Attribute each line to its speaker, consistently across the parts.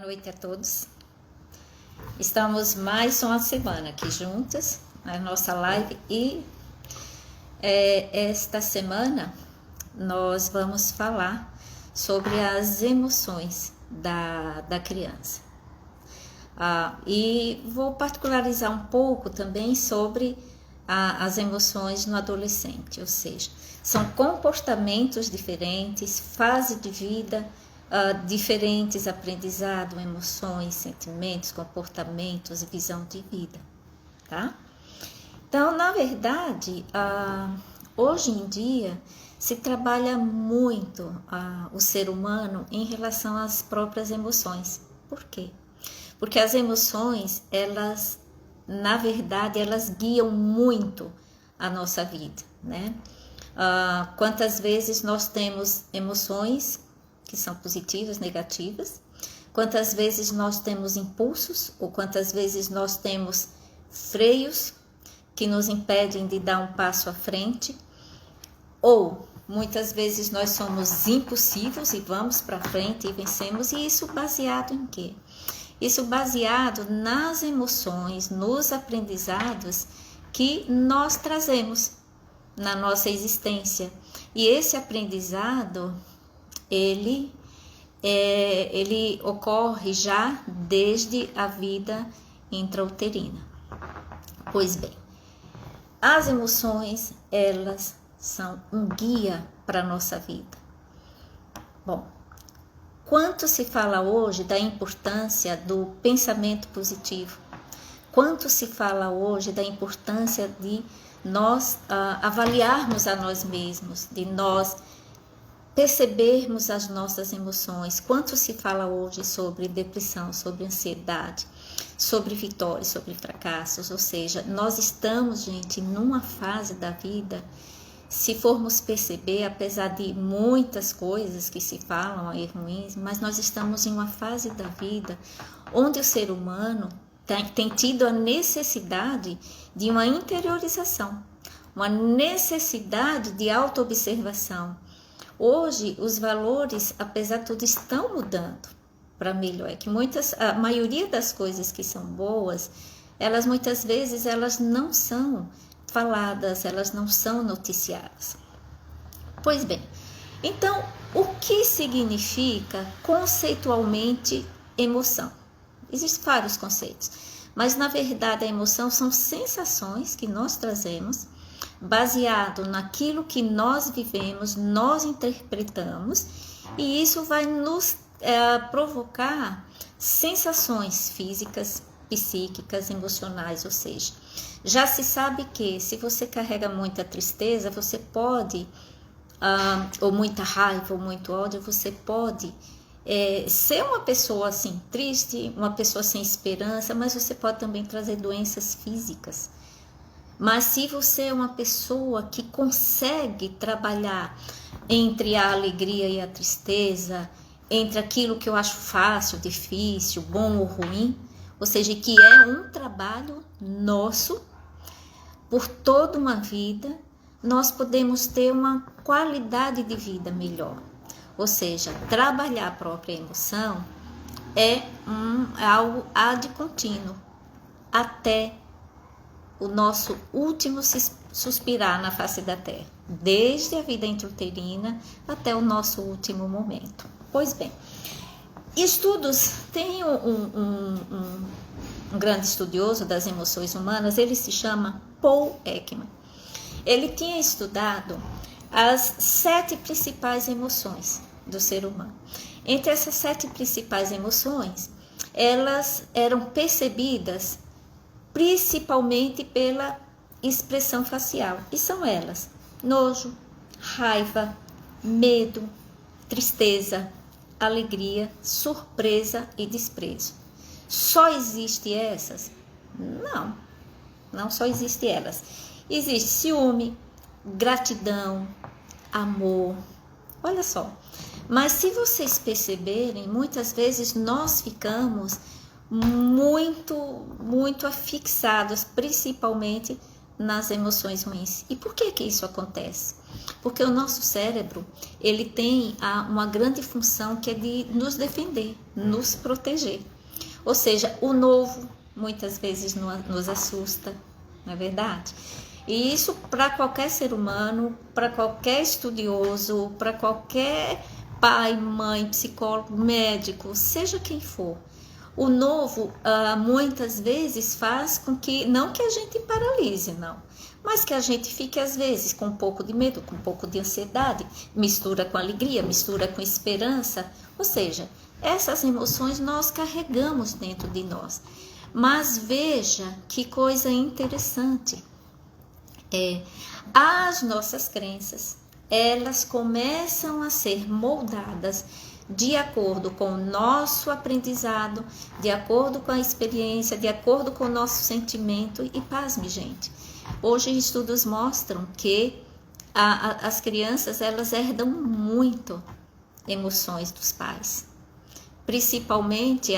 Speaker 1: noite a todos. Estamos mais uma semana aqui juntas na nossa live e esta semana nós vamos falar sobre as emoções da criança. E vou particularizar um pouco também sobre as emoções no adolescente, ou seja, são comportamentos diferentes, fase de vida diferentes, aprendizado, emoções, sentimentos, comportamentos e visão de vida, tá? Então, na verdade, hoje em dia se trabalha muito o ser humano em relação às próprias emoções. Por quê? Porque as emoções, elas, na verdade, elas guiam muito a nossa vida, né? Quantas vezes nós temos emoções que são positivas, negativas, quantas vezes nós temos impulsos, ou quantas vezes nós temos freios que nos impedem de dar um passo à frente, ou muitas vezes nós somos impulsivos e vamos para frente e vencemos, e isso baseado em quê? Isso baseado nas emoções, nos aprendizados que nós trazemos na nossa existência. E esse aprendizado, ele ocorre já desde a vida intrauterina. Pois bem, as emoções, elas são um guia para a nossa vida. Bom, quanto se fala hoje da importância do pensamento positivo? Quanto se fala hoje da importância de nós avaliarmos a nós mesmos, de nós percebermos as nossas emoções? Quanto se fala hoje sobre depressão, sobre ansiedade, sobre vitórias, sobre fracassos? Ou seja, nós estamos, gente, numa fase da vida, se formos perceber, apesar de muitas coisas que se falam aí ruins, mas nós estamos em uma fase da vida onde o ser humano tem tido a necessidade de uma interiorização, uma necessidade de autoobservação. Hoje, os valores, apesar de tudo, estão mudando para melhor. É que a maioria das coisas que são boas, elas muitas vezes elas não são faladas, elas não são noticiadas. Pois bem, então, o que significa conceitualmente emoção? Existem vários conceitos, mas na verdade a emoção são sensações que nós trazemos baseado naquilo que nós vivemos, nós interpretamos, e isso vai nos provocar sensações físicas, psíquicas, emocionais, ou seja, já se sabe que se você carrega muita tristeza, você pode, ou muita raiva, ou muito ódio, você pode ser uma pessoa assim triste, uma pessoa sem esperança, mas você pode também trazer doenças físicas. Mas se você é uma pessoa que consegue trabalhar entre a alegria e a tristeza, entre aquilo que eu acho fácil, difícil, bom ou ruim, ou seja, que é um trabalho nosso, por toda uma vida, nós podemos ter uma qualidade de vida melhor. Ou seja, trabalhar a própria emoção é algo ad contínuo, até o nosso último suspirar na face da terra, desde a vida intrauterina até o nosso último momento. Pois bem, estudos, tem um grande estudioso das emoções humanas, ele se chama Paul Ekman. Ele tinha estudado as 7 principais emoções do ser humano. Entre essas 7 principais emoções, elas eram percebidas principalmente pela expressão facial. E são elas: nojo, raiva, medo, tristeza, alegria, surpresa e desprezo. Só existe essas? Não só existe elas. Existe ciúme, gratidão, amor. Olha só. Mas se vocês perceberem, muitas vezes nós ficamos muito afixados, principalmente nas emoções ruins. E por que isso acontece? Porque o nosso cérebro, ele tem uma grande função que é de nos defender, nos proteger. Ou seja, o novo muitas vezes nos assusta, não é verdade? E isso para qualquer ser humano, para qualquer estudioso, para qualquer pai, mãe, psicólogo, médico, seja quem for. O novo muitas vezes faz com que, não que a gente paralise, não, mas que a gente fique às vezes com um pouco de medo, com um pouco de ansiedade, mistura com alegria, mistura com esperança, ou seja, essas emoções nós carregamos dentro de nós. Mas veja que coisa interessante, as nossas crenças, elas começam a ser moldadas de acordo com o nosso aprendizado, de acordo com a experiência, de acordo com o nosso sentimento. E pasme, gente, hoje estudos mostram que as crianças, elas herdam muito emoções dos pais. Principalmente,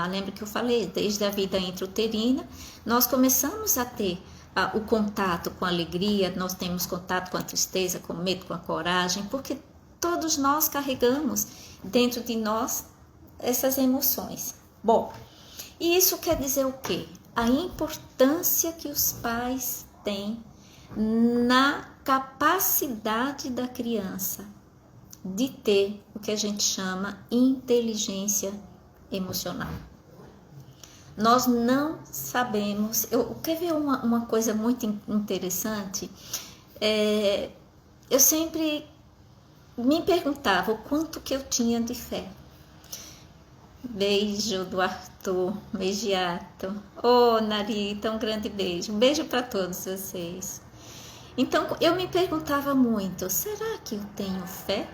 Speaker 1: lembra que eu falei, desde a vida intrauterina, nós começamos a ter o contato com a alegria, nós temos contato com a tristeza, com o medo, com a coragem, porque todos nós carregamos dentro de nós essas emoções. Bom, e isso quer dizer o quê? A importância que os pais têm na capacidade da criança de ter o que a gente chama inteligência emocional. Nós não sabemos. Quer ver uma coisa muito interessante? Eu sempre me perguntava o quanto que eu tinha de fé. Beijo do Arthur Megiato. Narita, um grande beijo. Um beijo para todos vocês. Então, eu me perguntava muito, será que eu tenho fé?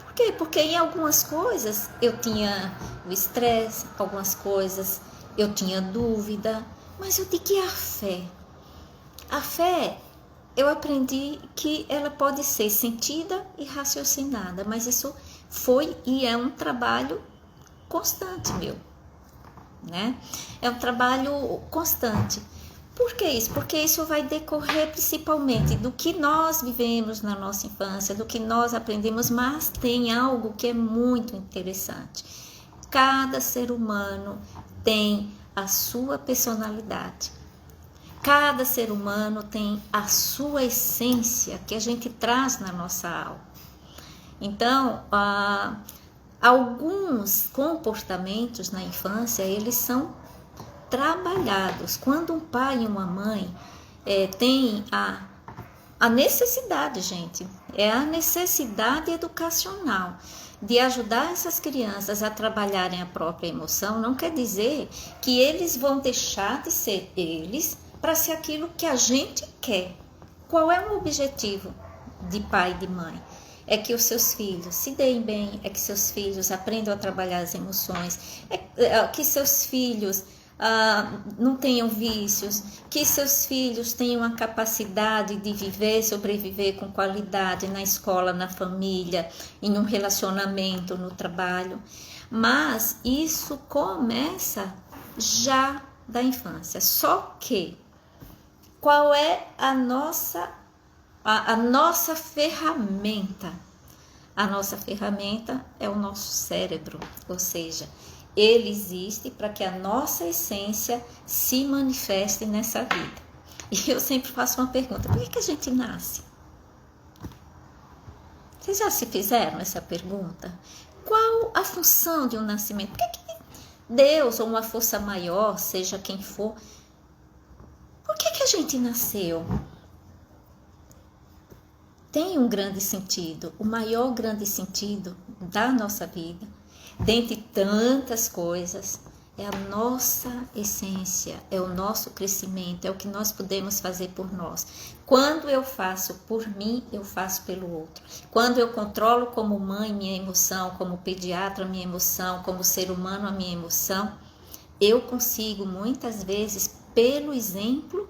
Speaker 1: Por quê? Porque em algumas coisas eu tinha o estresse, algumas coisas eu tinha dúvida, mas eu digo que a fé. A fé, eu aprendi que ela pode ser sentida e raciocinada, mas isso foi e é um trabalho constante meu, né? É um trabalho constante. Por que isso? Porque isso vai decorrer principalmente do que nós vivemos na nossa infância, do que nós aprendemos, mas tem algo que é muito interessante. Cada ser humano tem a sua personalidade. Cada ser humano tem a sua essência que a gente traz na nossa alma. Então, alguns comportamentos na infância, eles são trabalhados. Quando um pai e uma mãe têm a necessidade, gente, é a necessidade educacional de ajudar essas crianças a trabalharem a própria emoção, não quer dizer que eles vão deixar de ser eles para ser aquilo que a gente quer. Qual é o objetivo de pai e de mãe? É que os seus filhos se deem bem, é que seus filhos aprendam a trabalhar as emoções, que seus filhos não tenham vícios, que seus filhos tenham a capacidade de viver, sobreviver com qualidade na escola, na família, em um relacionamento, no trabalho. Mas isso começa já da infância. Só que, qual é a nossa ferramenta? A nossa ferramenta é o nosso cérebro, ou seja, ele existe para que a nossa essência se manifeste nessa vida. E eu sempre faço uma pergunta: por que a gente nasce? Vocês já se fizeram essa pergunta? Qual a função de um nascimento? Por que Deus ou uma força maior, seja quem for, por que a gente nasceu? Tem um grande sentido, o maior grande sentido da nossa vida, dentre tantas coisas, é a nossa essência, é o nosso crescimento, é o que nós podemos fazer por nós. Quando eu faço por mim, eu faço pelo outro. Quando eu controlo como mãe minha emoção, como pediatra minha emoção, como ser humano a minha emoção, eu consigo muitas vezes, pelo exemplo,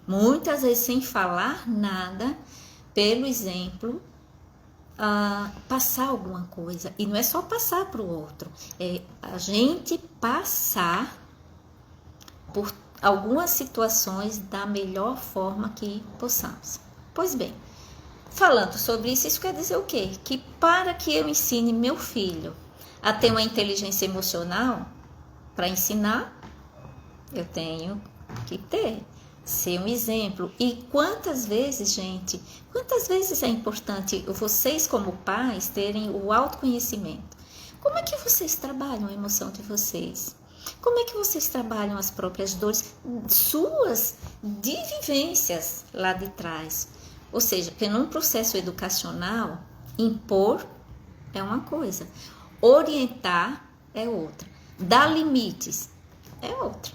Speaker 1: muitas vezes sem falar nada, pelo exemplo, passar alguma coisa. E não é só passar para o outro, é a gente passar por algumas situações da melhor forma que possamos. Pois bem, falando sobre isso, isso quer dizer o quê? Que para que eu ensine meu filho a ter uma inteligência emocional, para ensinar, eu tenho que ser um exemplo. E quantas vezes, gente, quantas vezes é importante vocês como pais terem o autoconhecimento? Como é que vocês trabalham a emoção de vocês? Como é que vocês trabalham as próprias dores suas de vivências lá de trás? Ou seja, porque num processo educacional, impor é uma coisa, orientar é outra, dar limites é outra,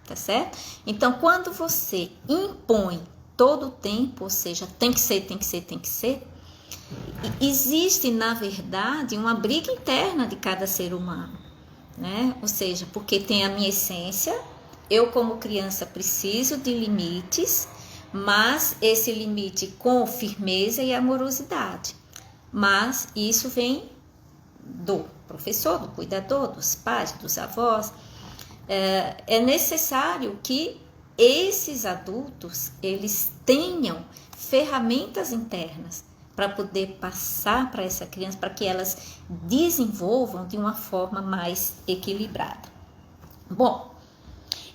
Speaker 1: tá certo? Então, quando você impõe todo o tempo, ou seja, tem que ser, existe, na verdade, uma briga interna de cada ser humano, né? Ou seja, porque tem a minha essência, eu como criança preciso de limites, mas esse limite com firmeza e amorosidade. Mas isso vem do professor, do cuidador, dos pais, dos avós. É necessário que esses adultos, eles tenham ferramentas internas para poder passar para essa criança, para que elas desenvolvam de uma forma mais equilibrada. Bom,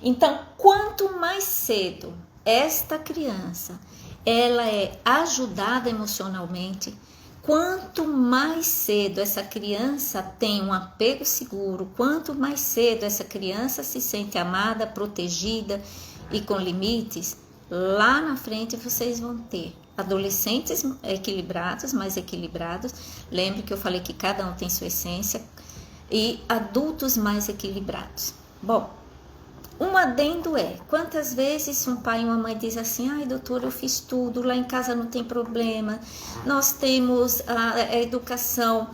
Speaker 1: então, quanto mais cedo esta criança ela é ajudada emocionalmente, quanto mais cedo essa criança tem um apego seguro, quanto mais cedo essa criança se sente amada, protegida e com limites, lá na frente vocês vão ter adolescentes equilibrados, mais equilibrados. Lembre que eu falei que cada um tem sua essência, e adultos mais equilibrados. Bom, um adendo é, quantas vezes um pai e uma mãe dizem assim, ai doutora, eu fiz tudo, lá em casa não tem problema, nós temos a educação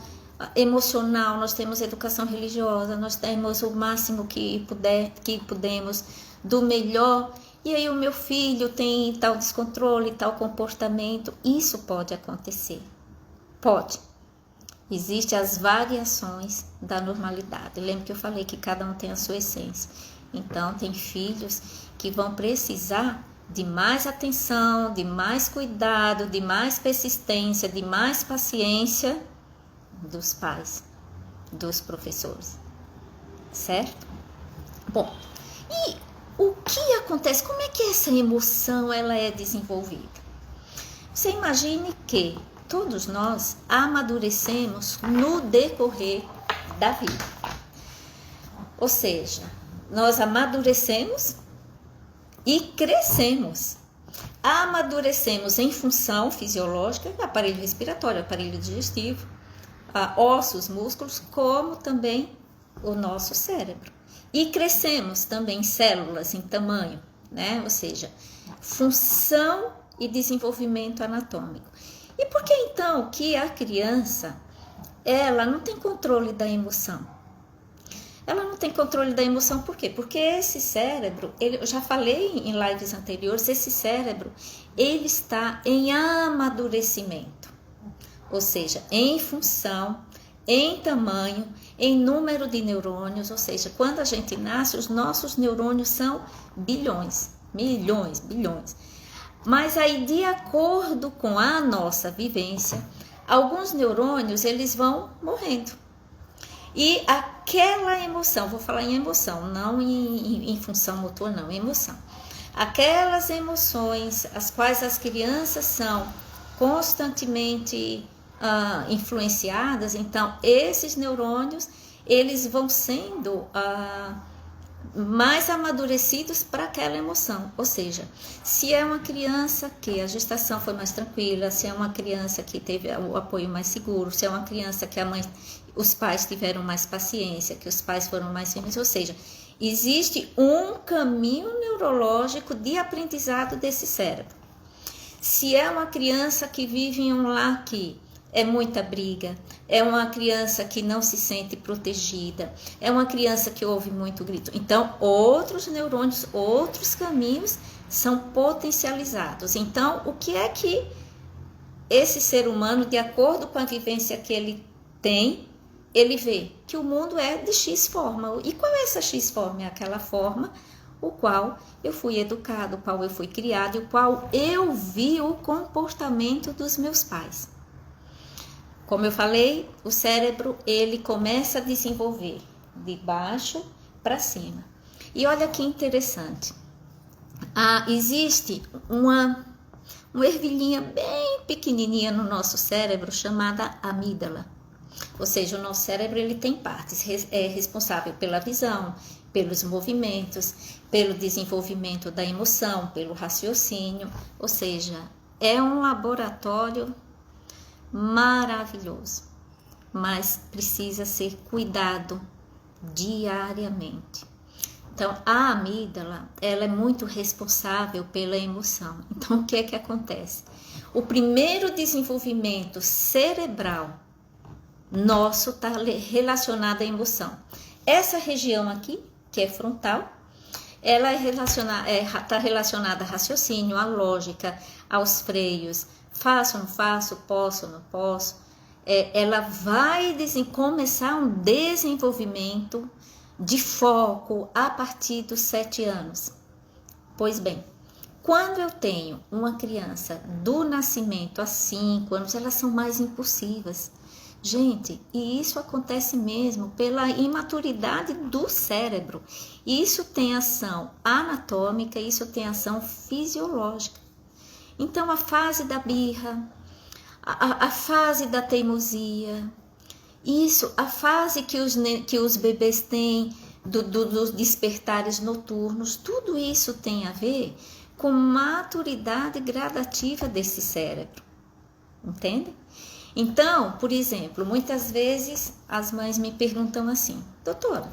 Speaker 1: emocional, nós temos a educação religiosa, nós temos o máximo que podemos, do melhor, e aí o meu filho tem tal descontrole, tal comportamento. Isso pode acontecer, pode. Existem as variações da normalidade. Lembra que eu falei que cada um tem a sua essência. Então, tem filhos que vão precisar de mais atenção, de mais cuidado, de mais persistência, de mais paciência dos pais, dos professores, certo? Bom, e o que acontece? Como é que essa emoção ela é desenvolvida? Você imagine que todos nós amadurecemos no decorrer da vida. Ou seja, nós amadurecemos e crescemos. Amadurecemos em função fisiológica, aparelho respiratório, aparelho digestivo, ossos, músculos, como também o nosso cérebro. E crescemos também em células, em tamanho, né? Ou seja, função e desenvolvimento anatômico. E por que então que a criança, ela não tem controle da emoção? Ela não tem controle da emoção, por quê? Porque esse cérebro, eu já falei em lives anteriores, esse cérebro, ele está em amadurecimento. Ou seja, em função, em tamanho, em número de neurônios, ou seja, quando a gente nasce, os nossos neurônios são bilhões, milhões, bilhões. Mas aí, de acordo com a nossa vivência, alguns neurônios, eles vão morrendo. E aquela emoção, vou falar em emoção, não em função motor, não, em emoção. Aquelas emoções, as quais as crianças são constantemente influenciadas, então esses neurônios, eles vão sendo mais amadurecidos para aquela emoção. Ou seja, se é uma criança que a gestação foi mais tranquila, se é uma criança que teve o apoio mais seguro, se é uma criança que os pais tiveram mais paciência, que os pais foram mais firmes, ou seja, existe um caminho neurológico de aprendizado desse cérebro. Se é uma criança que vive em um lar que é muita briga, é uma criança que não se sente protegida, é uma criança que ouve muito grito. Então, outros neurônios, outros caminhos são potencializados. Então, o que é que esse ser humano, de acordo com a vivência que ele tem, ele vê que o mundo é de X forma. E qual é essa X forma? É aquela forma o qual eu fui educado, o qual eu fui criado e o qual eu vi o comportamento dos meus pais. Como eu falei, o cérebro ele começa a desenvolver de baixo para cima. E olha que interessante, existe uma ervilhinha bem pequenininha no nosso cérebro chamada amígdala. Ou seja, o nosso cérebro ele tem partes, é responsável pela visão, pelos movimentos, pelo desenvolvimento da emoção, pelo raciocínio. Ou seja, é um laboratório maravilhoso, mas precisa ser cuidado diariamente. Então, a amígdala, ela é muito responsável pela emoção. Então, o que é que acontece? O primeiro desenvolvimento cerebral nosso está relacionado à emoção. Essa região aqui, que é frontal, ela está relacionada a raciocínio, à lógica, aos freios. Faço, não faço, posso, não posso. Ela vai começar um desenvolvimento de foco a partir dos 7 anos. Pois bem, quando eu tenho uma criança do nascimento a 5 anos, elas são mais impulsivas. Gente, e isso acontece mesmo pela imaturidade do cérebro. Isso tem ação anatômica, isso tem ação fisiológica. Então, a fase da birra, a fase da teimosia, a fase que os bebês têm dos despertares noturnos, tudo isso tem a ver com maturidade gradativa desse cérebro, entende? Então, por exemplo, muitas vezes as mães me perguntam assim: doutora,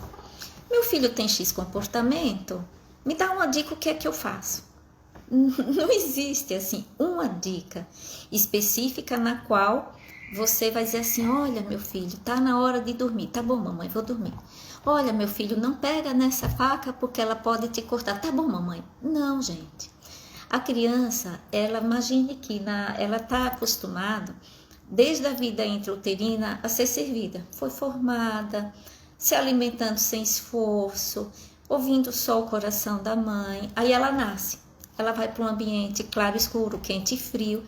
Speaker 1: meu filho tem X comportamento, me dá uma dica, o que é que eu faço? Não existe assim uma dica específica na qual você vai dizer assim: olha, meu filho, tá na hora de dormir. Tá bom, mamãe, vou dormir. Olha, meu filho, não pega nessa faca porque ela pode te cortar. Tá bom, mamãe. Não, gente. A criança, ela imagine que ela tá acostumada desde a vida intrauterina a ser servida. Foi formada, se alimentando sem esforço, ouvindo só o coração da mãe. Aí ela nasce. Ela vai para um ambiente claro, escuro, quente e frio.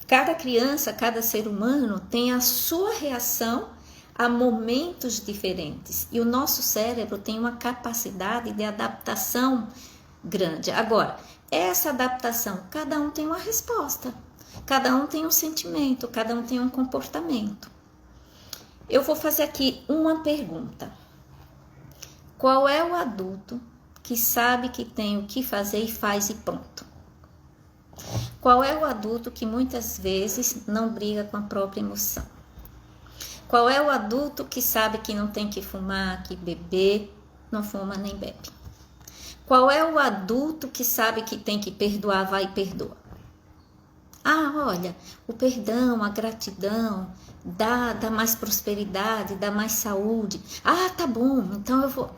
Speaker 1: Cada criança, cada ser humano tem a sua reação a momentos diferentes. E o nosso cérebro tem uma capacidade de adaptação grande. Agora, essa adaptação, cada um tem uma resposta. Cada um tem um sentimento, cada um tem um comportamento. Eu vou fazer aqui uma pergunta. Qual é o adulto que sabe que tem o que fazer e faz e pronto? Qual é o adulto que muitas vezes não briga com a própria emoção? Qual é o adulto que sabe que não tem que fumar, que beber, não fuma nem bebe? Qual é o adulto que sabe que tem que perdoar, vai e perdoa? Olha, o perdão, a gratidão dá mais prosperidade, dá mais saúde. Tá bom, então eu vou...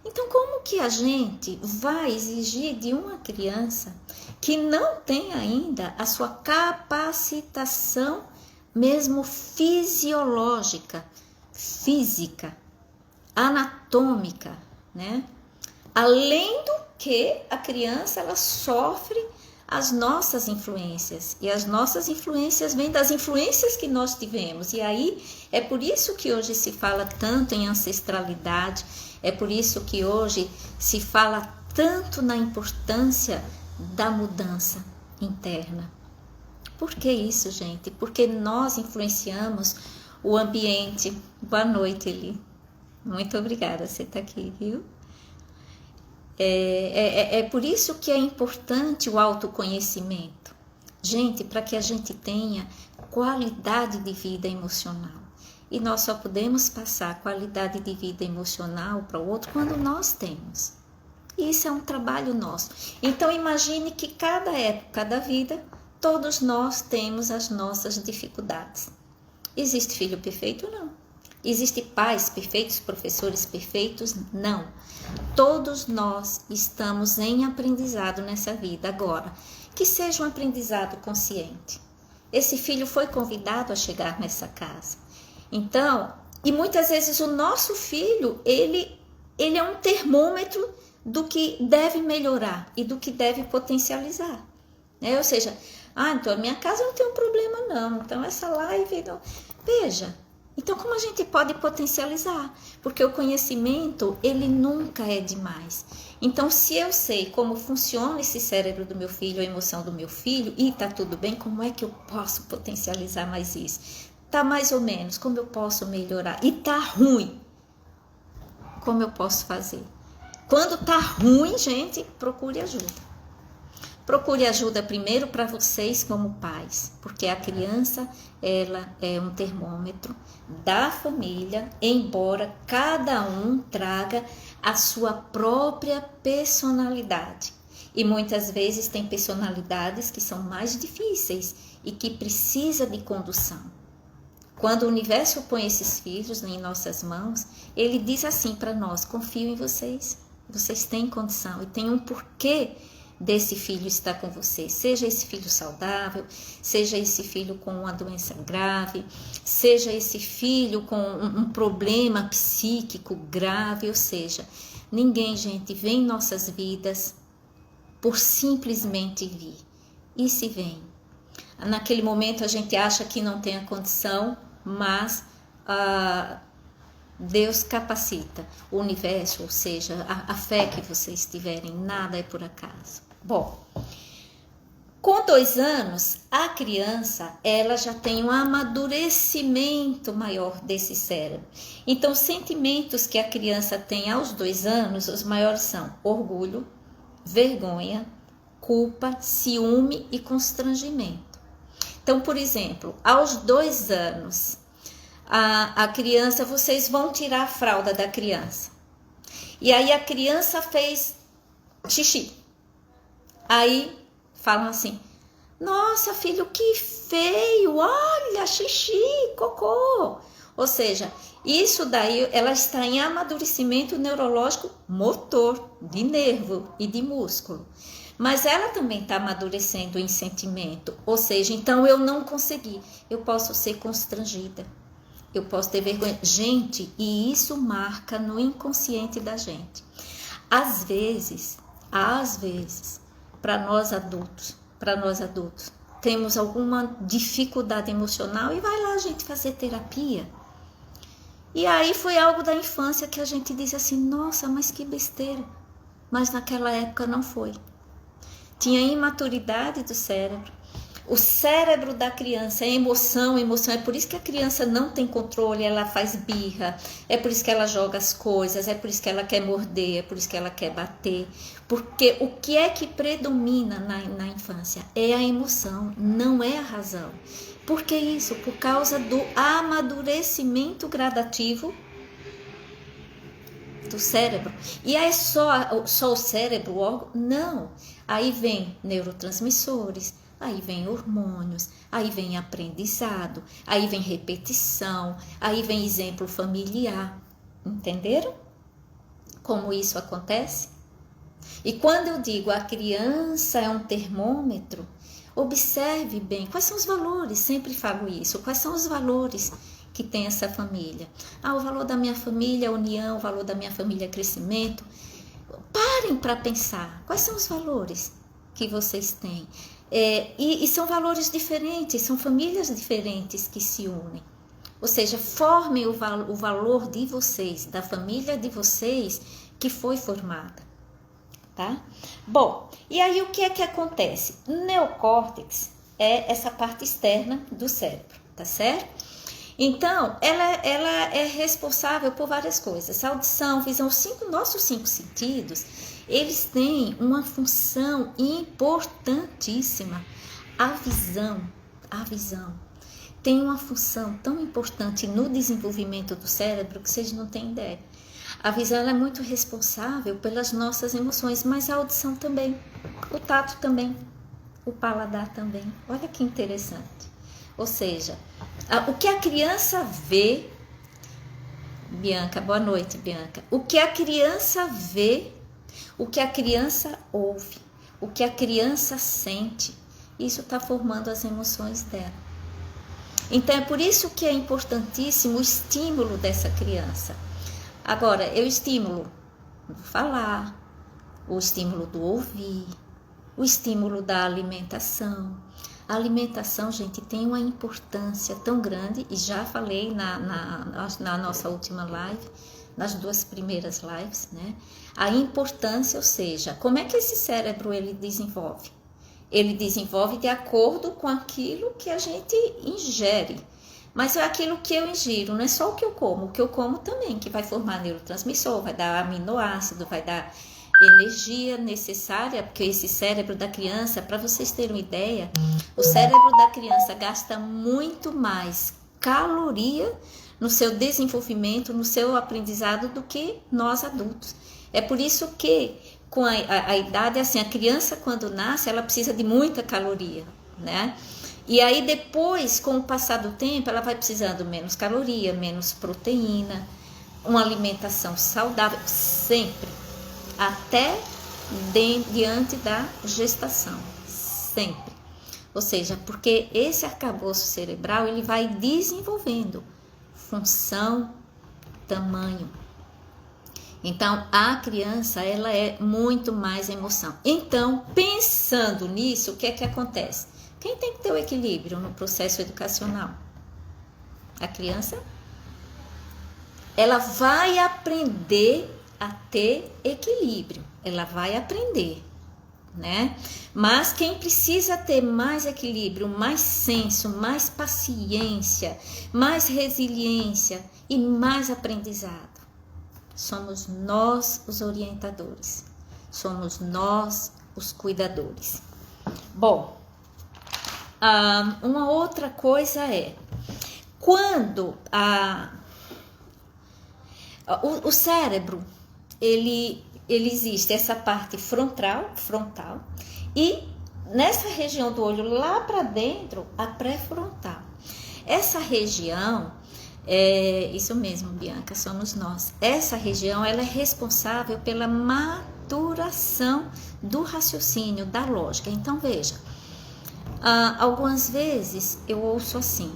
Speaker 1: Então, como que a gente vai exigir de uma criança que não tem ainda a sua capacitação mesmo fisiológica, física, anatômica, né? Além do que a criança ela sofre as nossas influências, e as nossas influências vêm das influências que nós tivemos. E aí é por isso que hoje se fala tanto em ancestralidade, é por isso que hoje se fala tanto na importância da mudança interna. Por que isso, gente? Porque nós influenciamos o ambiente. Boa noite, Eli. Muito obrigada, você está aqui, viu? É por isso que é importante o autoconhecimento. Gente, para que a gente tenha qualidade de vida emocional. E nós só podemos passar qualidade de vida emocional para o outro quando nós temos. E isso é um trabalho nosso. Então, imagine que cada época da vida, todos nós temos as nossas dificuldades. Existe filho perfeito? Não. Existe pais perfeitos, professores perfeitos? Não. Todos nós estamos em aprendizado nessa vida. Agora, que seja um aprendizado consciente. Esse filho foi convidado a chegar nessa casa. Então, e muitas vezes o nosso filho, ele é um termômetro do que deve melhorar e do que deve potencializar. Né? Ou seja, então a minha casa não tem um problema não, então essa live... Não... Veja, então como a gente pode potencializar? Porque o conhecimento, ele nunca é demais. Então, se eu sei como funciona esse cérebro do meu filho, a emoção do meu filho, e tá tudo bem, como é que eu posso potencializar mais isso? Tá mais ou menos, como eu posso melhorar? E tá ruim, como eu posso fazer? Quando tá ruim, gente, procure ajuda. Procure ajuda primeiro para vocês como pais, porque a criança, ela é um termômetro da família, embora cada um traga a sua própria personalidade. E muitas vezes tem personalidades que são mais difíceis e que precisa de condução. Quando o universo põe esses filhos em nossas mãos, ele diz assim para nós: confio em vocês, vocês têm condição e tem um porquê desse filho estar com você, seja esse filho saudável, seja esse filho com uma doença grave, seja esse filho com um problema psíquico grave, ou seja, ninguém, gente, vem em nossas vidas por simplesmente vir. E se vem? Naquele momento a gente acha que não tem a condição, mas Deus capacita o universo, ou seja, a fé que vocês tiverem, nada é por acaso. Bom, com 2 anos, a criança, ela já tem um amadurecimento maior desse cérebro. Então, os sentimentos que a criança tem aos 2 anos, os maiores são orgulho, vergonha, culpa, ciúme e constrangimento. Então, por exemplo, aos 2 anos, a criança, vocês vão tirar a fralda da criança. E aí a criança fez xixi. Aí falam assim: nossa, filho, que feio, olha, xixi, cocô. Ou seja, isso daí, ela está em amadurecimento neurológico motor, de nervo e de músculo. Mas ela também está amadurecendo em sentimento. Ou seja, então eu não consegui, eu posso ser constrangida. Eu posso ter vergonha. Gente, e isso marca no inconsciente da gente. Às vezes, para nós adultos, temos alguma dificuldade emocional e vai lá a gente fazer terapia. E aí foi algo da infância que a gente diz assim: nossa, mas que besteira. Mas naquela época não foi. Tinha imaturidade do cérebro. O cérebro da criança é emoção, é por isso que a criança não tem controle, ela faz birra, é por isso que ela joga as coisas, é por isso que ela quer morder, é por isso que ela quer bater. Porque o que é que predomina na infância? É a emoção, não é a razão. Por que isso? Por causa do amadurecimento gradativo do cérebro. E é só o cérebro, o órgão? Não. Aí vem neurotransmissores, aí vem hormônios, aí vem aprendizado, aí vem repetição, aí vem exemplo familiar. Entenderam como isso acontece? E quando eu digo a criança é um termômetro, observe bem quais são os valores, sempre falo isso, quais são os valores que tem essa família. O valor da minha família é união, o valor da minha família é crescimento. Parem para pensar, quais são os valores que vocês têm? E são valores diferentes, são famílias diferentes que se unem. Ou seja, formem o valor de vocês, da família de vocês que foi formada. Tá? Bom, e aí o que é que acontece? O neocórtex é essa parte externa do cérebro, tá certo? Então, ela é responsável por várias coisas. A audição, visão, nossos 5 sentidos, eles têm uma função importantíssima. A visão tem uma função tão importante no desenvolvimento do cérebro que vocês não têm ideia. A visão ela é muito responsável pelas nossas emoções, mas a audição também, o tato também, o paladar também. Olha que interessante. Ou seja, o que a criança vê, Bianca, boa noite, Bianca. O que a criança vê, o que a criança ouve, o que a criança sente, isso está formando as emoções dela. Então é por isso que é importantíssimo o estímulo dessa criança. Agora, eu estimulo no falar, o estímulo do ouvir, o estímulo da alimentação. A alimentação, gente, tem uma importância tão grande, e já falei na nossa última live, nas 2 primeiras lives, né? A importância, ou seja, como é que esse cérebro ele desenvolve? Ele desenvolve de acordo com aquilo que a gente ingere. Mas é aquilo que eu ingiro, não é só o que eu como também, que vai formar neurotransmissor, vai dar aminoácido, vai dar energia necessária, porque esse cérebro da criança, para vocês terem uma ideia, o cérebro da criança gasta muito mais caloria no seu desenvolvimento, no seu aprendizado, do que nós adultos. É por isso que com a idade, assim, a criança quando nasce, ela precisa de muita caloria, né? E aí depois, com o passar do tempo, ela vai precisando menos caloria, menos proteína, uma alimentação saudável, sempre, até diante da gestação, sempre. Ou seja, porque esse arcabouço cerebral, ele vai desenvolvendo função, tamanho. Então, a criança, ela é muito mais emoção. Então, pensando nisso, o que é que acontece? Quem tem que ter o equilíbrio no processo educacional? A criança. Ela vai aprender a ter equilíbrio. Ela vai aprender, né? Mas quem precisa ter mais equilíbrio, mais senso, mais paciência, mais resiliência e mais aprendizado, somos nós os orientadores. Somos nós os cuidadores. Bom, uma outra coisa é, quando o cérebro, ele existe essa parte frontal, e nessa região do olho lá para dentro, a pré-frontal. Essa região, isso mesmo, Bianca, somos nós. Essa região, ela é responsável pela maturação do raciocínio, da lógica. Então, veja, algumas vezes eu ouço assim: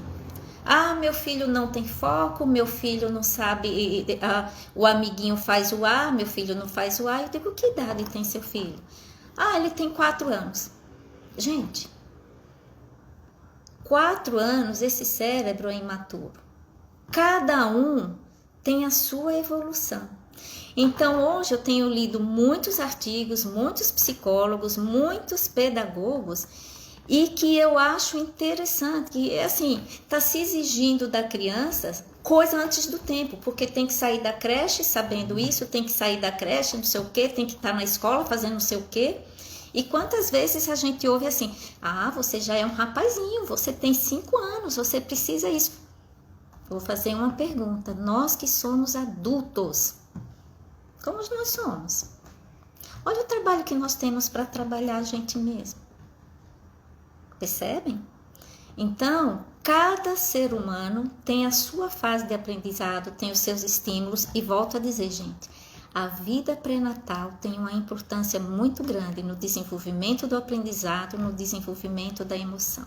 Speaker 1: meu filho não tem foco, meu filho não sabe, o amiguinho faz o A, meu filho não faz o A. Eu digo, que idade tem seu filho? Ele tem 4 anos. Gente, 4 anos, esse cérebro é imaturo. Cada um tem a sua evolução. Então, hoje eu tenho lido muitos artigos, muitos psicólogos, muitos pedagogos, e que eu acho interessante, que assim, está se exigindo da criança coisa antes do tempo, porque tem que sair da creche sabendo isso, tem que sair da creche não sei o que, tem que estar na escola fazendo não sei o que. E quantas vezes a gente ouve assim: você já é um rapazinho, você tem 5 anos, você precisa isso. Vou fazer uma pergunta: nós que somos adultos, como nós somos? Olha o trabalho que nós temos para trabalhar a gente mesmo. Percebem? Então, cada ser humano tem a sua fase de aprendizado, tem os seus estímulos, e volto a dizer, gente, a vida pré-natal tem uma importância muito grande no desenvolvimento do aprendizado, no desenvolvimento da emoção.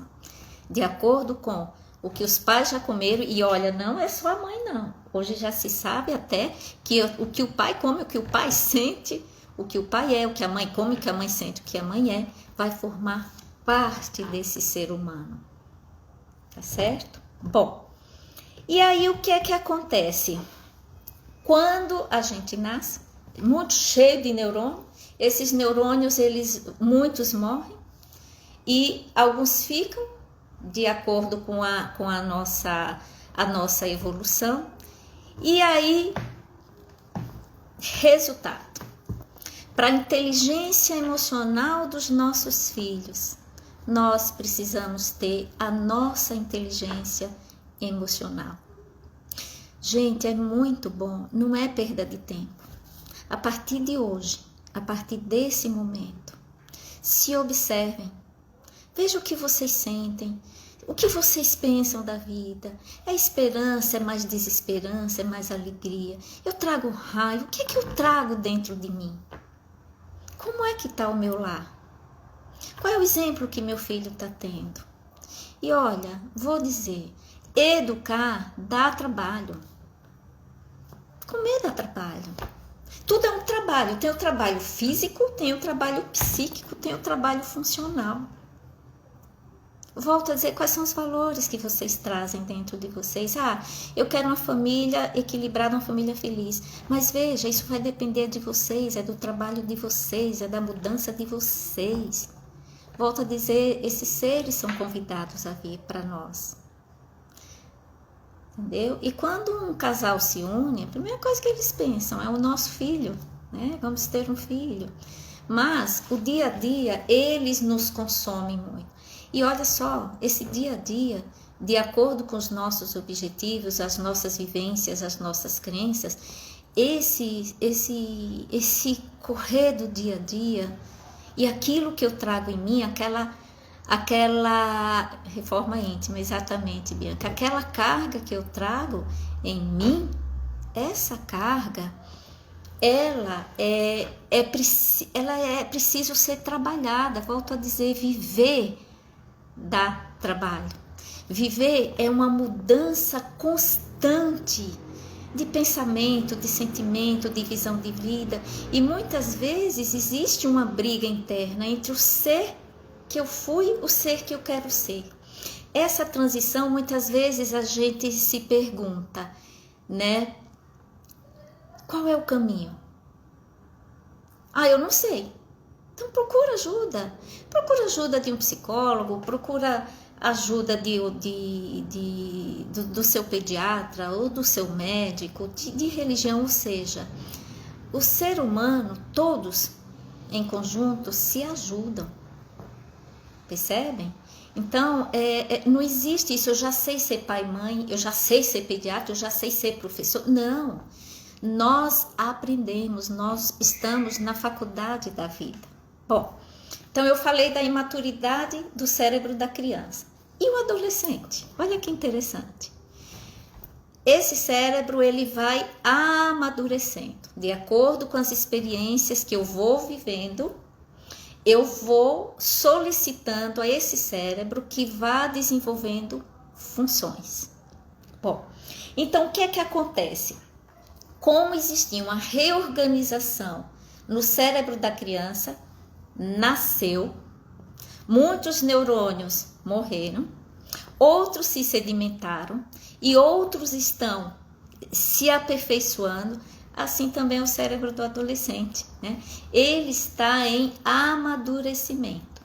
Speaker 1: De acordo com o que os pais já comeram, e olha, não é só a mãe não. Hoje já se sabe até que o que o pai come, o que o pai sente, o que o pai é, o que a mãe come, o que a mãe sente, o que a mãe é, vai formar parte desse ser humano, tá certo? Bom, e aí o que é que acontece? Quando a gente nasce, muito cheio de neurônios, esses neurônios, muitos morrem, e alguns ficam, de acordo com a nossa evolução, e aí, resultado, para a inteligência emocional dos nossos filhos, nós precisamos ter a nossa inteligência emocional. Gente, é muito bom, não é perda de tempo. A partir de hoje, a partir desse momento, se observem, vejam o que vocês sentem, o que vocês pensam da vida. É esperança, é mais desesperança, é mais alegria? Eu trago raiva, o que é que eu trago dentro de mim? Como é que está o meu lar? Qual é o exemplo que meu filho está tendo? E olha, vou dizer, educar dá trabalho. Comer dá trabalho. Tudo é um trabalho. Tem o trabalho físico, tem o trabalho psíquico, tem o trabalho funcional. Volto a dizer, quais são os valores que vocês trazem dentro de vocês? Eu quero uma família equilibrada, uma família feliz. Mas veja, isso vai depender de vocês, é do trabalho de vocês, é da mudança de vocês. Volto a dizer, esses seres são convidados a vir para nós. Entendeu? E quando um casal se une, a primeira coisa que eles pensam é o nosso filho, né? Vamos ter um filho. Mas o dia a dia, eles nos consomem muito. E olha só, esse dia a dia, de acordo com os nossos objetivos, as nossas vivências, as nossas crenças, esse correr do dia a dia e aquilo que eu trago em mim, aquela reforma íntima, exatamente, Bianca, aquela carga que eu trago em mim, essa carga, ela é preciso ser trabalhada. Volto a dizer, viver dá trabalho. Viver é uma mudança constante de pensamento, de sentimento, de visão de vida. E muitas vezes existe uma briga interna entre o ser que eu fui e o ser que eu quero ser. Essa transição, muitas vezes a gente se pergunta, né? Qual é o caminho? Eu não sei. Então procura ajuda. Procura ajuda de um psicólogo, procura ajuda do seu pediatra ou do seu médico, de religião, ou seja, o ser humano, todos em conjunto, se ajudam. Percebem? Então, não existe isso, eu já sei ser pai e mãe, eu já sei ser pediatra, eu já sei ser professor. Não, nós aprendemos, nós estamos na faculdade da vida. Bom, então eu falei da imaturidade do cérebro da criança. E o adolescente? Olha que interessante. Esse cérebro, ele vai amadurecendo. De acordo com as experiências que eu vou vivendo, eu vou solicitando a esse cérebro que vá desenvolvendo funções. Bom, então o que é que acontece? Como existia uma reorganização no cérebro da criança, nasceu, muitos neurônios morreram, outros se sedimentaram e outros estão se aperfeiçoando. Assim também o cérebro do adolescente, né? Ele está em amadurecimento.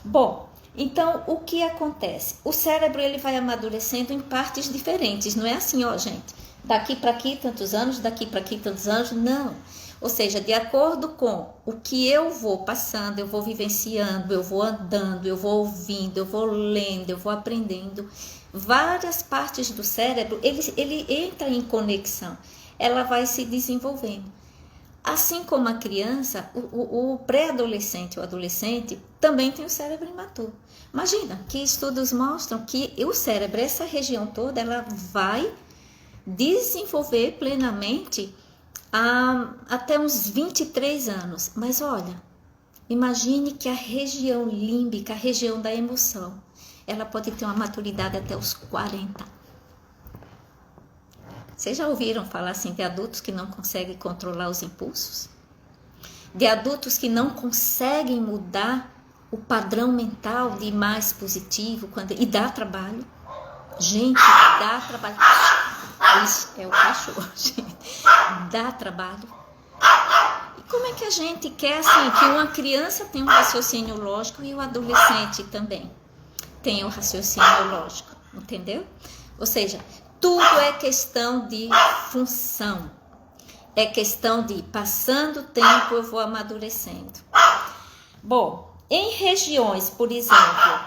Speaker 1: Bom, então o que acontece? O cérebro, ele vai amadurecendo em partes diferentes, não é assim, gente, daqui para aqui tantos anos, daqui para aqui tantos anos, não. Ou seja, de acordo com o que eu vou passando, eu vou vivenciando, eu vou andando, eu vou ouvindo, eu vou lendo, eu vou aprendendo, várias partes do cérebro, ele entra em conexão. Ela vai se desenvolvendo. Assim como a criança, o pré-adolescente, o adolescente, também tem o cérebro imaturo. Imagina que estudos mostram que o cérebro, essa região toda, ela vai desenvolver plenamente até uns 23 anos. Mas olha, imagine que a região límbica, a região da emoção, ela pode ter uma maturidade até os 40. Vocês já ouviram falar assim de adultos que não conseguem controlar os impulsos? De adultos que não conseguem mudar o padrão mental de mais positivo e dá trabalho? Gente, dá trabalho. Isso é o cachorro, gente. Dá trabalho. E como é que a gente quer assim que uma criança tenha um raciocínio lógico e o adolescente também tenha um raciocínio lógico, entendeu? Ou seja, tudo é questão de função, é questão de passando o tempo eu vou amadurecendo. Bom, em regiões, por exemplo,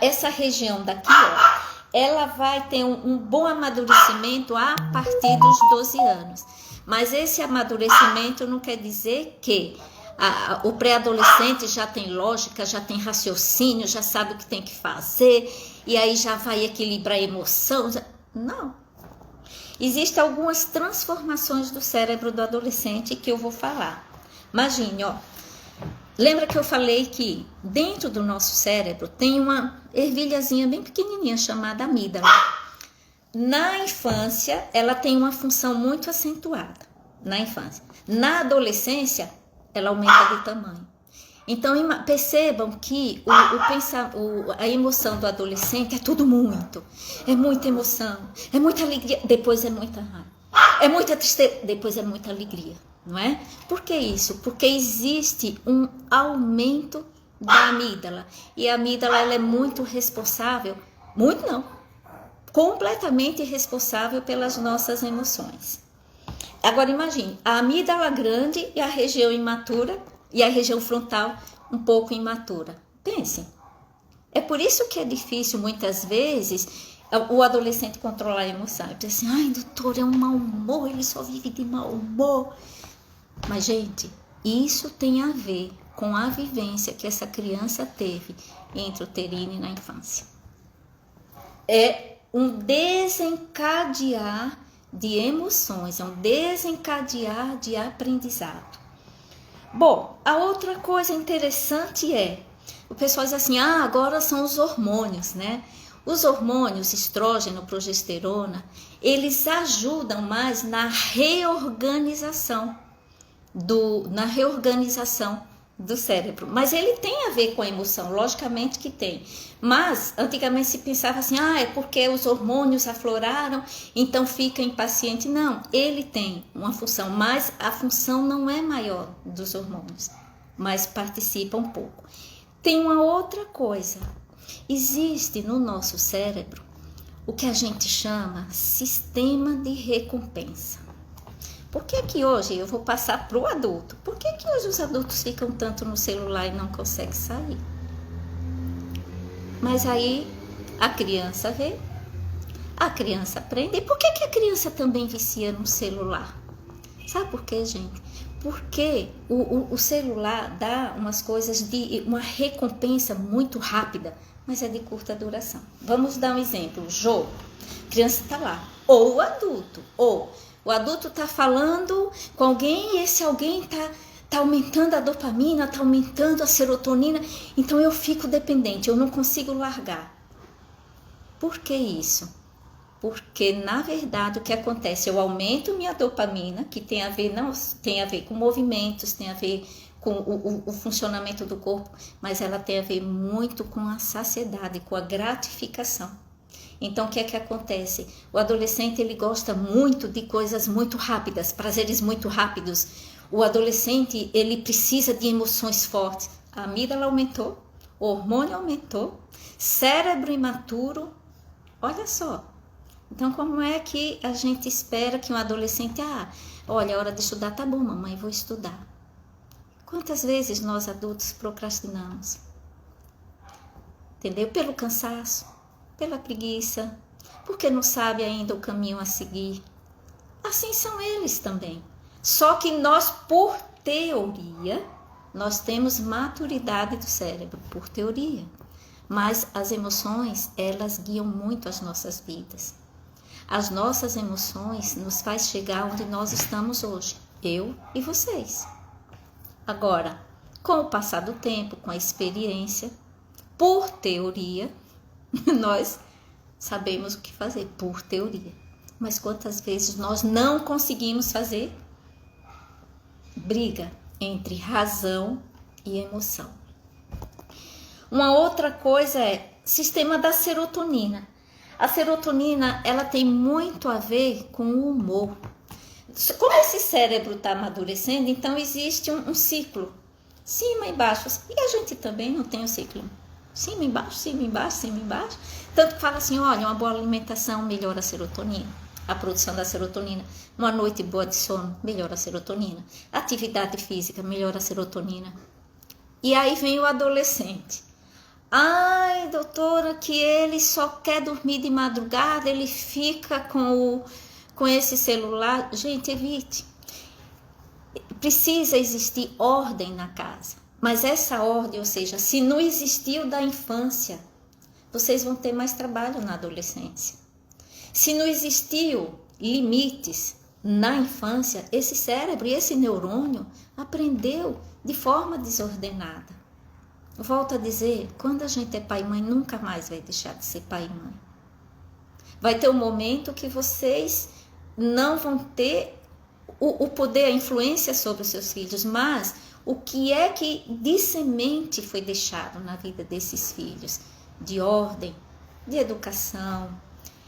Speaker 1: essa região daqui, ela vai ter um bom amadurecimento a partir dos 12 anos. Mas esse amadurecimento não quer dizer que o pré-adolescente já tem lógica, já tem raciocínio, já sabe o que tem que fazer, e aí já vai equilibrar a emoção. Não. Existem algumas transformações do cérebro do adolescente que eu vou falar. Imagine, lembra que eu falei que dentro do nosso cérebro tem uma ervilhazinha bem pequenininha chamada amígdala. Na infância, ela tem uma função muito acentuada. na infância. Na adolescência, ela aumenta de tamanho. Então, percebam que a emoção do adolescente é tudo muito. É muita emoção, é muita alegria, depois é muita raiva. É muita tristeza, depois é muita alegria, não é? Por que isso? Porque existe um aumento da amígdala. E a amígdala, ela é muito responsável, muito não, completamente responsável pelas nossas emoções. Agora imagine, a amígdala grande e a região imatura, e a região frontal um pouco imatura. Pensem. É por isso que é difícil, muitas vezes, o adolescente controlar a emoção. Ele diz assim, ai, doutor, é um mau humor, ele só vive de mau humor. Mas, gente, isso tem a ver com a vivência que essa criança teve intrauterina e na infância. É um desencadear de emoções, é um desencadear de aprendizado. Bom, a outra coisa interessante o pessoal diz assim, agora são os hormônios, né? Os hormônios, estrógeno, progesterona, eles ajudam mais na reorganização do cérebro. Mas ele tem a ver com a emoção, logicamente que tem. Mas, antigamente se pensava assim, é porque os hormônios afloraram, então fica impaciente. Não, ele tem uma função, mas a função não é maior dos hormônios, mas participa um pouco. Tem uma outra coisa, existe no nosso cérebro o que a gente chama sistema de recompensa. Por que hoje, eu vou passar para o adulto, por que hoje os adultos ficam tanto no celular e não conseguem sair? Mas aí a criança vê, a criança aprende. E por que a criança também vicia no celular? Sabe por quê, gente? Porque o celular dá umas coisas de uma recompensa muito rápida, mas é de curta duração. Vamos dar um exemplo, o jogo. A criança está lá, ou o adulto, o adulto está falando com alguém e esse alguém está aumentando a dopamina, está aumentando a serotonina, então eu fico dependente, eu não consigo largar. Por que isso? Porque, na verdade, o que acontece? Eu aumento minha dopamina, que tem a ver com movimentos, tem a ver com o funcionamento do corpo, mas ela tem a ver muito com a saciedade, com a gratificação. Então, o que é que acontece? O adolescente, ele gosta muito de coisas muito rápidas, prazeres muito rápidos. O adolescente, ele precisa de emoções fortes. A amígdala aumentou, o hormônio aumentou, cérebro imaturo, olha só. Então, como é que a gente espera que um adolescente, olha, a hora de estudar, tá bom, mamãe, vou estudar. Quantas vezes nós adultos procrastinamos? Entendeu? Pelo cansaço, pela preguiça, porque não sabe ainda o caminho a seguir. Assim são eles também. Só que nós, por teoria, nós temos maturidade do cérebro, por teoria. Mas as emoções, elas guiam muito as nossas vidas. As nossas emoções nos faz chegar onde nós estamos hoje, eu e vocês. Agora, com o passar do tempo, com a experiência, por teoria, nós sabemos o que fazer, por teoria. Mas quantas vezes nós não conseguimos fazer? Briga entre razão e emoção. Uma outra coisa é sistema da serotonina. A serotonina, ela tem muito a ver com o humor. Como esse cérebro está amadurecendo, então existe um ciclo, cima e baixo. E a gente também não tem o ciclo cima e baixo, cima e baixo, cima e baixo. Tanto que fala assim, olha, uma boa alimentação melhora a serotonina, a produção da serotonina. Uma noite boa de sono melhora a serotonina. Atividade física melhora a serotonina. E aí vem o adolescente. Ai, doutora, que ele só quer dormir de madrugada, ele fica com esse celular. Gente, evite. Precisa existir ordem na casa. Mas essa ordem, ou seja, se não existiu da infância, vocês vão ter mais trabalho na adolescência. Se não existiu limites na infância, esse cérebro e esse neurônio aprendeu de forma desordenada. Volto a dizer, quando a gente é pai e mãe, nunca mais vai deixar de ser pai e mãe. Vai ter um momento que vocês não vão ter o poder, a influência sobre os seus filhos, mas o que é que de semente foi deixado na vida desses filhos? De ordem, de educação,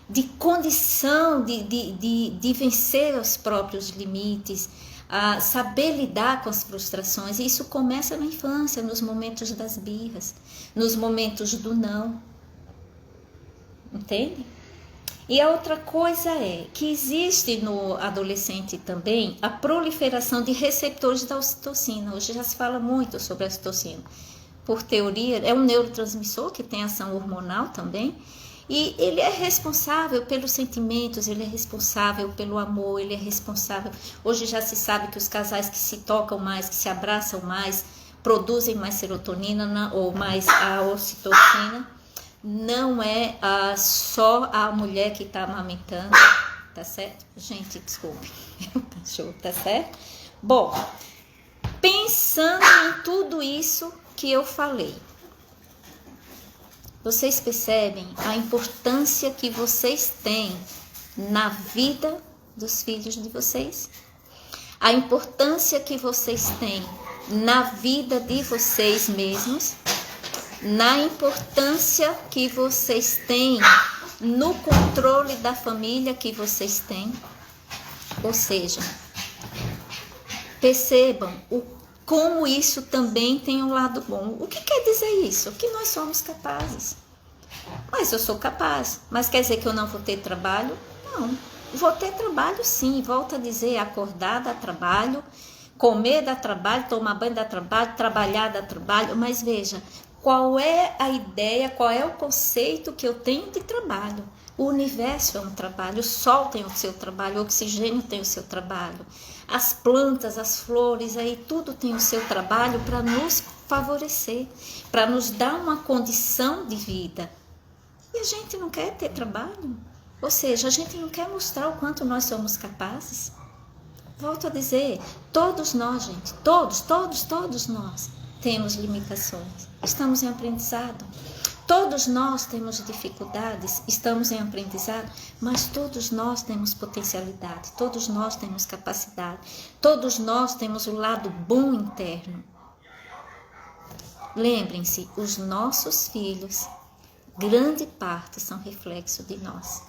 Speaker 1: de condição de vencer os próprios limites, a saber lidar com as frustrações. E isso começa na infância, nos momentos das birras, nos momentos do não. Entende? E a outra coisa é que existe no adolescente também a proliferação de receptores da ocitocina. Hoje já se fala muito sobre a ocitocina. Por teoria, é um neurotransmissor que tem ação hormonal também. E ele é responsável pelos sentimentos, ele é responsável pelo amor, ele é responsável... Hoje já se sabe que os casais que se tocam mais, que se abraçam mais, produzem mais serotonina ou mais a ocitocina. Não é só a mulher que está amamentando, tá certo? Gente, desculpe, o cachorro, tá certo? Bom, pensando em tudo isso que eu falei, vocês percebem a importância que vocês têm na vida dos filhos de vocês? A importância que vocês têm na vida de vocês mesmos? Na importância que vocês têm no controle da família que vocês têm? Ou seja, percebam como isso também tem um lado bom. O que quer dizer isso? Que nós somos capazes. Mas eu sou capaz. Mas quer dizer que eu não vou ter trabalho? Não. Vou ter trabalho sim. Volto a dizer, acordar dá trabalho, comer dá trabalho, tomar banho dá trabalho, trabalhar dá trabalho. Mas veja, qual é a ideia, qual é o conceito que eu tenho de trabalho? O universo é um trabalho, o sol tem o seu trabalho, o oxigênio tem o seu trabalho, as plantas, as flores, aí tudo tem o seu trabalho para nos favorecer, para nos dar uma condição de vida. E a gente não quer ter trabalho? Ou seja, a gente não quer mostrar o quanto nós somos capazes? Volto a dizer, todos nós, gente, todos nós temos limitações, estamos em aprendizado. Todos nós temos dificuldades, estamos em aprendizado, mas todos nós temos potencialidade, todos nós temos capacidade, todos nós temos o lado bom interno. Lembrem-se, os nossos filhos, grande parte são reflexo de nós.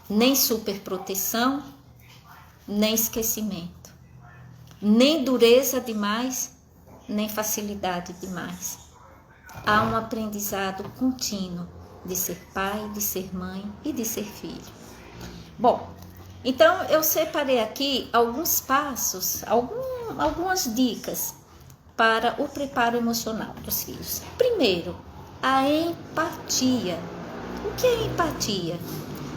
Speaker 1: Nem superproteção, nem esquecimento, nem dureza demais, nem facilidade demais. Há um aprendizado contínuo de ser pai, de ser mãe e de ser filho. Bom, então eu separei aqui alguns passos, algumas dicas para o preparo emocional dos filhos. Primeiro, a empatia. O que é empatia?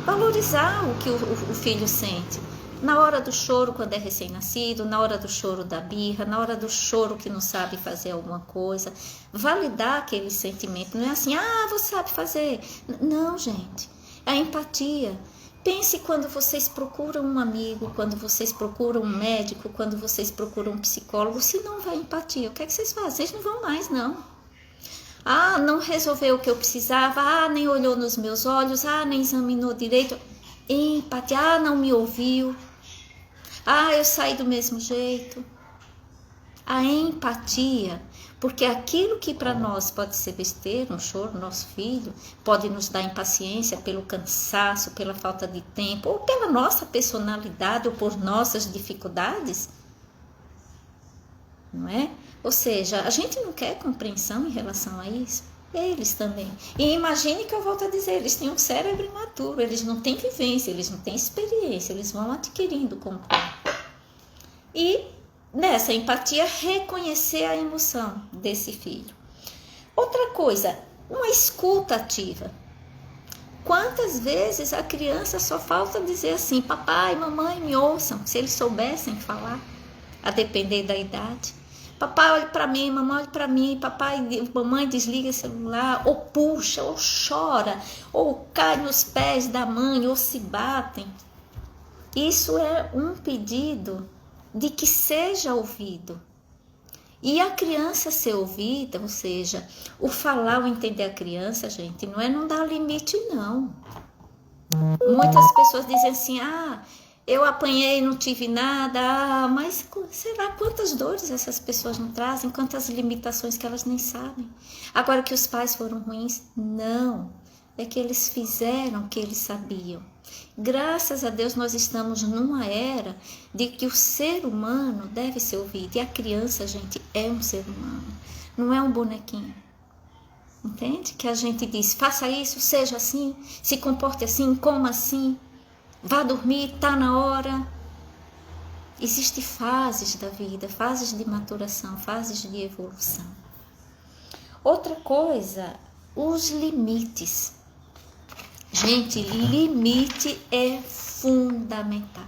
Speaker 1: Valorizar o que o filho sente. Na hora do choro, quando é recém-nascido, na hora do choro da birra, na hora do choro que não sabe fazer alguma coisa, validar aquele sentimento. Não é assim, você sabe fazer. Não, gente, a empatia. Pense quando vocês procuram um amigo, quando vocês procuram um médico, quando vocês procuram um psicólogo, se não vai empatia, o que é que vocês fazem? Vocês não vão mais, não. Não resolveu o que eu precisava, nem olhou nos meus olhos, nem examinou direito. Empatia, não me ouviu. Eu saí do mesmo jeito. A empatia, porque aquilo que para nós pode ser besteira, um choro, nosso filho, pode nos dar impaciência pelo cansaço, pela falta de tempo, ou pela nossa personalidade, ou por nossas dificuldades, não é? Ou seja, a gente não quer compreensão em relação a isso. Eles também. E imagine que eu volto a dizer, eles têm um cérebro imaturo, eles não têm vivência, eles não têm experiência, eles vão adquirindo com o tempo. E nessa empatia, reconhecer a emoção desse filho. Outra coisa, uma escuta ativa. Quantas vezes a criança só falta dizer assim, papai, mamãe, me ouçam, se eles soubessem falar, a depender da idade. Papai, olha para mim, mamãe, olha para mim, papai, mamãe, desliga o celular, ou puxa, ou chora, ou cai nos pés da mãe, ou se batem. Isso é um pedido de que seja ouvido. E a criança ser ouvida, ou seja, o falar, o entender a criança, gente, não é não dar limite, não. Muitas pessoas dizem assim, eu apanhei, não tive nada, mas será quantas dores essas pessoas não trazem, quantas limitações que elas nem sabem. Agora que os pais foram ruins, não, é que eles fizeram o que eles sabiam. Graças a Deus nós estamos numa era de que o ser humano deve ser ouvido, e a criança, gente, é um ser humano, não é um bonequinho. Entende? Que a gente diz, faça isso, seja assim, se comporte assim, coma assim, vá dormir, tá na hora. Existem fases da vida, fases de maturação, fases de evolução. Outra coisa, os limites. Gente, limite é fundamental.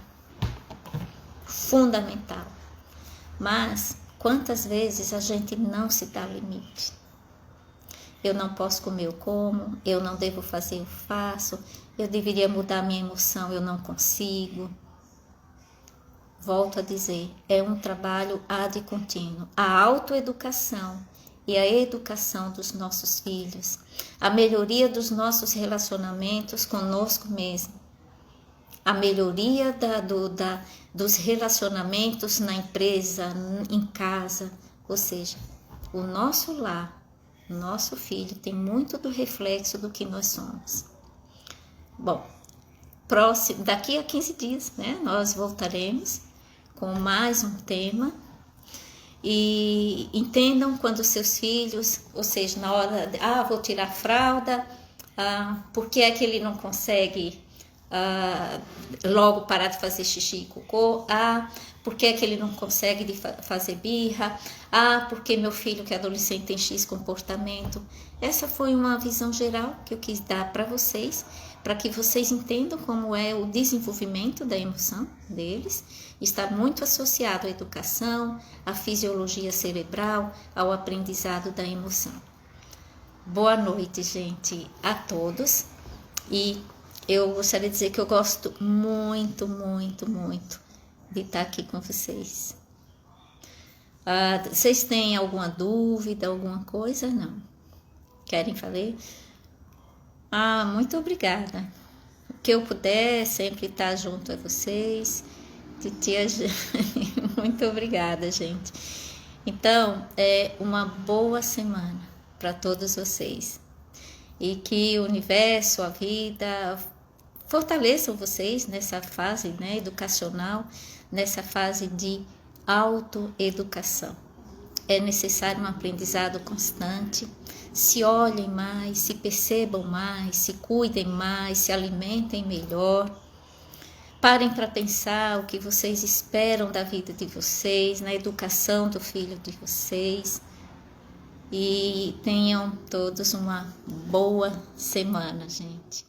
Speaker 1: Fundamental. Mas quantas vezes a gente não se dá limite? Eu não posso comer, eu como. Eu não devo fazer, eu faço. Eu deveria mudar minha emoção, eu não consigo. Volto a dizer, é um trabalho ad contínuo. A autoeducação e a educação dos nossos filhos, a melhoria dos nossos relacionamentos conosco mesmo, a melhoria dos relacionamentos na empresa, em casa, ou seja, o nosso lar, o nosso filho tem muito do reflexo do que nós somos. Bom, daqui a 15 dias, né, nós voltaremos com mais um tema. E entendam quando seus filhos, ou seja, na hora de, vou tirar a fralda, por que é que ele não consegue logo parar de fazer xixi e cocô? Por que é que ele não consegue fazer birra? Porque meu filho que é adolescente tem X comportamento. Essa foi uma visão geral que eu quis dar para vocês, para que vocês entendam como é o desenvolvimento da emoção deles. Está muito associado à educação, à fisiologia cerebral, ao aprendizado da emoção. Boa noite, gente, a todos. E eu gostaria de dizer que eu gosto muito, muito, muito de estar aqui com vocês. Vocês têm alguma dúvida, alguma coisa? Não. Querem falar? Muito obrigada. O que eu puder sempre estar junto a vocês. Titia Jane, muito obrigada, gente. Então, uma boa semana para todos vocês. E que o universo, a vida, fortaleçam vocês nessa fase, né, educacional, nessa fase de autoeducação. É necessário um aprendizado constante. Se olhem mais, se percebam mais, se cuidem mais, se alimentem melhor. Parem para pensar o que vocês esperam da vida de vocês, na educação do filho de vocês. E tenham todos uma boa semana, gente.